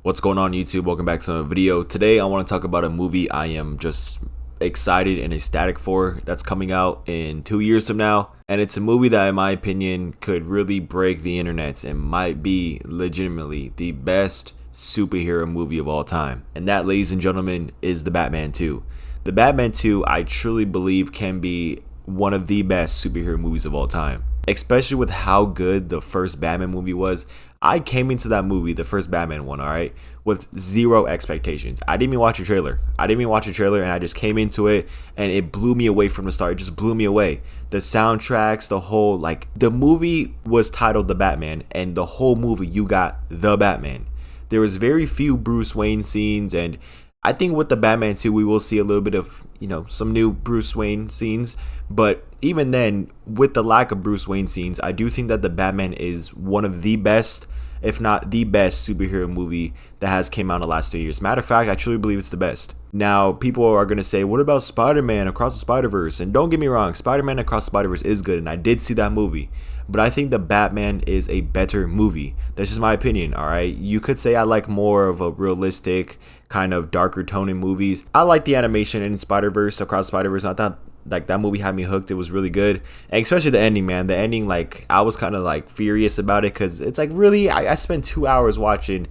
What's going on YouTube? Welcome back to another video. Today I want to talk about a movie I am just excited and ecstatic for that's coming out in 2 years from now. And it's a movie that in my opinion could really break the internet and might be legitimately the best superhero movie of all time. And that, ladies and gentlemen, is The Batman 2. The Batman 2 I truly believe can be one of the best superhero movies of all time. Especially with how good the first Batman movie was. I came into that movie, the first Batman one, alright, with zero expectations. I didn't even watch a trailer. And I just came into it and it blew me away from the start. It just blew me away. The soundtracks, the whole, the movie was titled The Batman, and the whole movie you got The Batman. There was very few Bruce Wayne scenes, and I think with the Batman 2 we will see a little bit of, some new Bruce Wayne scenes, but even then, with the lack of Bruce Wayne scenes, I do think that the Batman is one of the best, if not the best, superhero movie that has came out in the last 2 years. Matter of fact, I truly believe it's the best. Now, people are going to say, what about Spider-Man Across the Spider-Verse? And don't get me wrong, Spider-Man Across the Spider-Verse is good, and I did see that movie. But I think the Batman is a better movie. That's just my opinion, alright? You could say I like more of a realistic, kind of darker tone in movies. I like the animation in Spider-Verse, Across the Spider-Verse. I thought that movie had me hooked. It was really good, and especially the ending, man. The ending, I was kind of furious about it, because it's really I spent 2 hours watching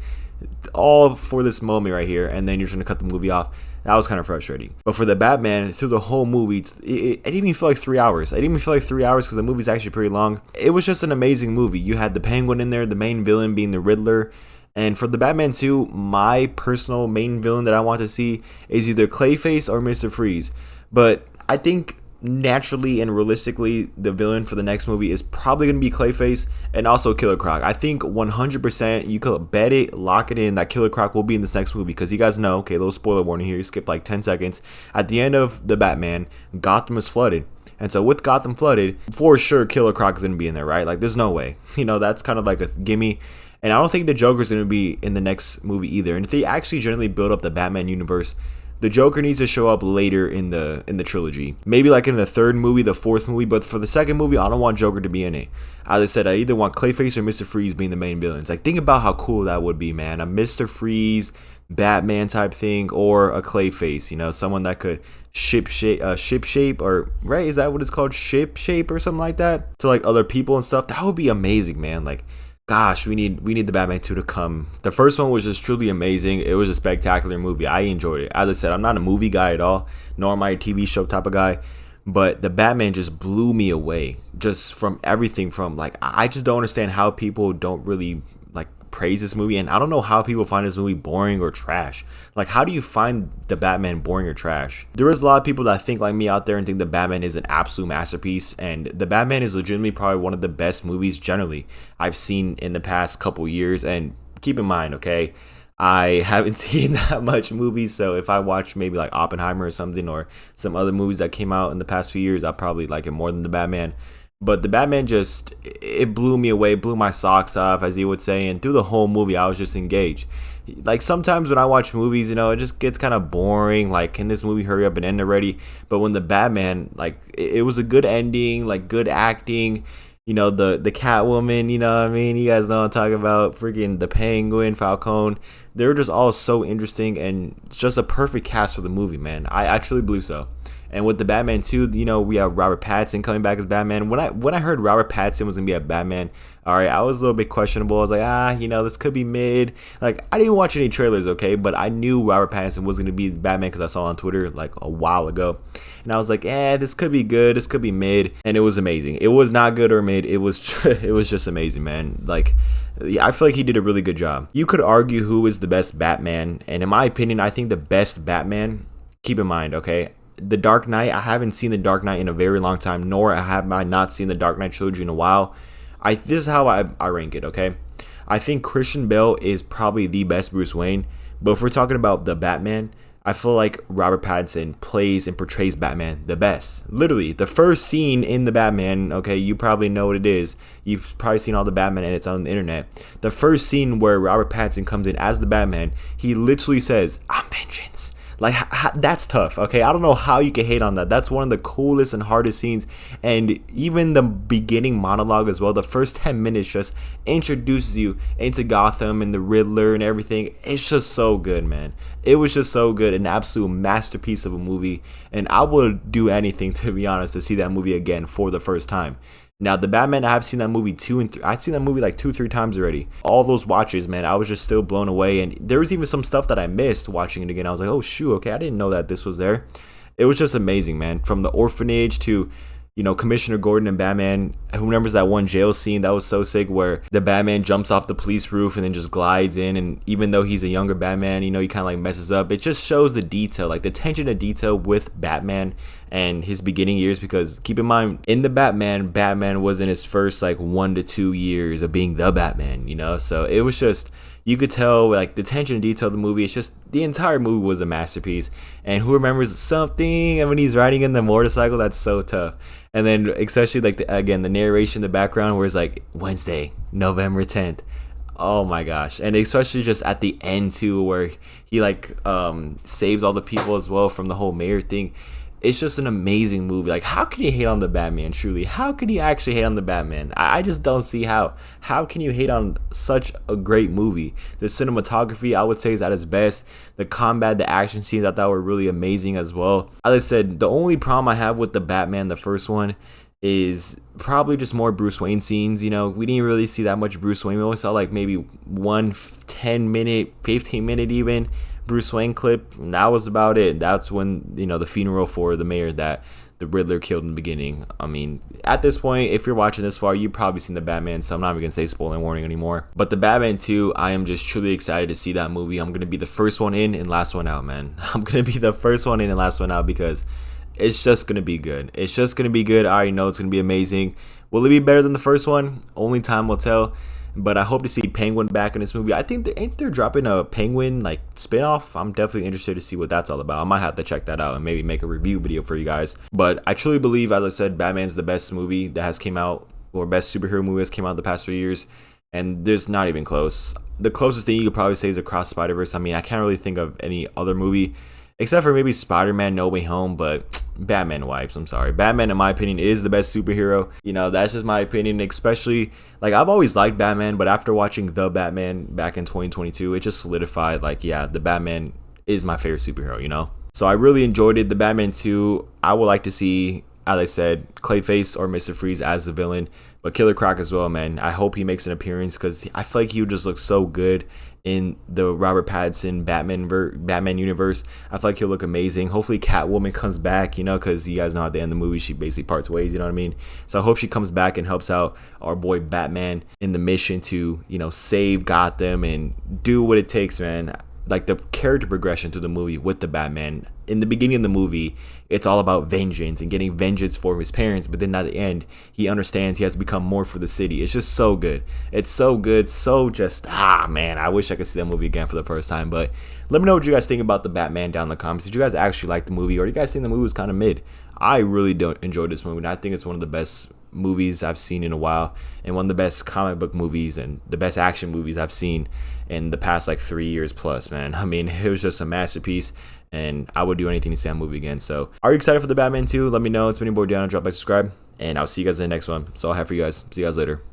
all for this moment right here, and then you're trying to cut the movie off. That was kind of frustrating. But for the Batman, through the whole movie, it didn't even feel like 3 hours. I didn't even feel like 3 hours because the movie's actually pretty long. It was just an amazing movie. You had the Penguin in there, the main villain being the Riddler. And for the Batman 2, my personal main villain that I want to see is either Clayface or Mr. Freeze. But I think naturally and realistically, the villain for the next movie is probably going to be Clayface and also Killer Croc. I think 100% you could bet it, lock it in, that Killer Croc will be in this next movie, because you guys know, okay, little spoiler warning here, you skip 10 seconds. At the end of the Batman, Gotham is flooded. And so with Gotham flooded, for sure Killer Croc is going to be in there, right? There's no way. That's kind of like a gimme. And I don't think the Joker's going to be in the next movie either. And if they actually generally build up the Batman universe, the Joker needs to show up later in the trilogy. Maybe in the third movie, the fourth movie, but for the second movie, I don't want Joker to be in it. As I said, I either want Clayface or Mr. Freeze being the main villains. Think about how cool that would be, man. A Mr. Freeze, Batman type thing, or a Clayface, someone that could ship shape, or, right, is that what it's called? Ship shape or something like that? To other people and stuff. That would be amazing, man. Gosh, we need the Batman 2 to come. The first one was just truly amazing. It was a spectacular movie. I enjoyed it. As I said, I'm not a movie guy at all, nor am I a TV show type of guy. But the Batman just blew me away. Just from everything from, I just don't understand how people don't really, praise this movie. And I don't know how people find this movie boring or trash. How do you find the Batman boring or trash? There is a lot of people that think like me out there and think the Batman is an absolute masterpiece, and the Batman is legitimately probably one of the best movies generally I've seen in the past couple years. And keep in mind, okay, I haven't seen that much movies, so if I watch maybe Oppenheimer or something, or some other movies that came out in the past few years, I'll probably like it more than the Batman. But the Batman it blew me away, blew my socks off, as he would say, and through the whole movie I was just engaged. Sometimes when I watch movies, it just gets kind of boring, can this movie hurry up and end already? But when the Batman, it was a good ending, good acting, the Catwoman, what I mean? You guys know what I'm talking about, freaking the Penguin, Falcone. They were just all so interesting, and just a perfect cast for the movie, man. I truly believe so. And with the Batman 2, we have Robert Pattinson coming back as Batman. When I heard Robert Pattinson was going to be a Batman, all right, I was a little bit questionable. I was like, this could be mid. I didn't watch any trailers, okay? But I knew Robert Pattinson was going to be Batman because I saw on Twitter a while ago. And I was like, this could be good. This could be mid. And it was amazing. It was not good or mid. It was it was just amazing, man. I feel like he did a really good job. You could argue who is the best Batman. And in my opinion, I think the best Batman, keep in mind, okay, The Dark Knight, I haven't seen The Dark Knight in a very long time, nor have I not seen the Dark Knight trilogy in a while. This is how I rank it, okay? I think Christian Bale is probably the best Bruce Wayne, but if we're talking about the Batman, I feel like Robert Pattinson plays and portrays Batman the best. Literally, the first scene in the Batman, okay, you probably know what it is. You've probably seen all the Batman edits on the internet. The first scene where Robert Pattinson comes in as the Batman, he literally says, "I'm vengeance." Like that's tough. Okay, I don't know how you can hate on that. That's one of the coolest and hardest scenes, and even the beginning monologue as well. The first 10 minutes just introduces you into Gotham and the Riddler and everything. It's just so good, man. It was just so good, an absolute masterpiece of a movie, and I would do anything, to be honest, to see that movie again for the first time. Now, the Batman, I've seen that movie I've seen that movie like 2-3 times already. All those watches, man, I was just still blown away. And there was even some stuff that I missed watching it again. I was like, oh, shoot, okay, I didn't know that this was there. It was just amazing, man. From the orphanage to, Commissioner Gordon and Batman. Who remembers that one jail scene? That was so sick, where the Batman jumps off the police roof and then just glides in. And even though he's a younger Batman, he kind of like messes up. It just shows the detail, like the attention to detail with Batman and his beginning years. Because keep in mind, in the Batman was in his first like 1 to 2 years of being the Batman, So it was just, you could tell like the attention to detail of the movie. It's just, the entire movie was a masterpiece. And who remembers something? And when he's riding in the motorcycle, that's so tough. And then especially like the narration in the background where it's like Wednesday, November 10th. Oh my gosh. And especially just at the end too, where he like saves all the people as well from the whole mayor thing. It's just an amazing movie. Like, how can you hate on the Batman, truly? How can you actually hate on the Batman? I just don't see how. How can you hate on such a great movie? The cinematography, I would say, is at its best. The combat, the action scenes, I thought were really amazing as well. As I said, the only problem I have with the Batman, the first one, is probably just more Bruce Wayne scenes. We didn't really see that much Bruce Wayne. We only saw like maybe one 10-minute, 15-minute even Bruce Wayne clip, and that was about it. That's when the funeral for the mayor that the Riddler killed in the beginning. I mean, at this point, if you're watching this far, you've probably seen the Batman, so I'm not even gonna say spoiler warning anymore. But the Batman 2, I am just truly excited to see that movie. I'm gonna be the first one in and last one out, man. I'm gonna be the first one in and last one out because it's just gonna be good. It's just gonna be good. I already know it's gonna be amazing. Will it be better than the first one? Only time will tell. But I hope to see Penguin back in this movie. I think they're dropping a Penguin like spinoff. I'm definitely interested to see what that's all about. I might have to check that out and maybe make a review video for you guys. But I truly believe, as I said, Batman's the best movie that has came out, or best superhero movie has came out in the past 3 years. And there's not even close. The closest thing you could probably say is Across Spider-Verse. I mean, I can't really think of any other movie except for maybe Spider-Man No Way Home, but Batman wipes. I'm sorry. Batman, in my opinion, is the best superhero. That's just my opinion. Especially, like, I've always liked Batman, but after watching The Batman back in 2022, it just solidified, like, yeah, the Batman is my favorite superhero, So I really enjoyed it. The Batman 2, I would like to see, as I said, Clayface or Mr. Freeze as the villain, but Killer Croc as well, man. I hope he makes an appearance because I feel like he would just look so good in the Robert Pattinson Batman universe. I feel like he'll look amazing. Hopefully Catwoman comes back, because you guys know at the end of the movie she basically parts ways, you know what I mean? So I hope she comes back and helps out our boy Batman in the mission to, save Gotham and do what it takes, man. Like the character progression through the movie with the Batman. In the beginning of the movie, it's all about vengeance and getting vengeance for his parents. But then at the end, he understands he has to become more for the city. It's just so good. It's so good. So just, man, I wish I could see that movie again for the first time. But let me know what you guys think about the Batman down in the comments. Did you guys actually like the movie, or do you guys think the movie was kind of mid? I really don't enjoy this movie, and I think it's one of the best movies I've seen in a while, and one of the best comic book movies and the best action movies I've seen in the past like 3 years plus, man. I mean, it was just a masterpiece, and I would do anything to see that movie again. So are you excited for the Batman 2? Let me know. It's been your boy Daniel. Drop like, subscribe, and I'll see you guys in the next one. That's all I have for you guys. See you guys later.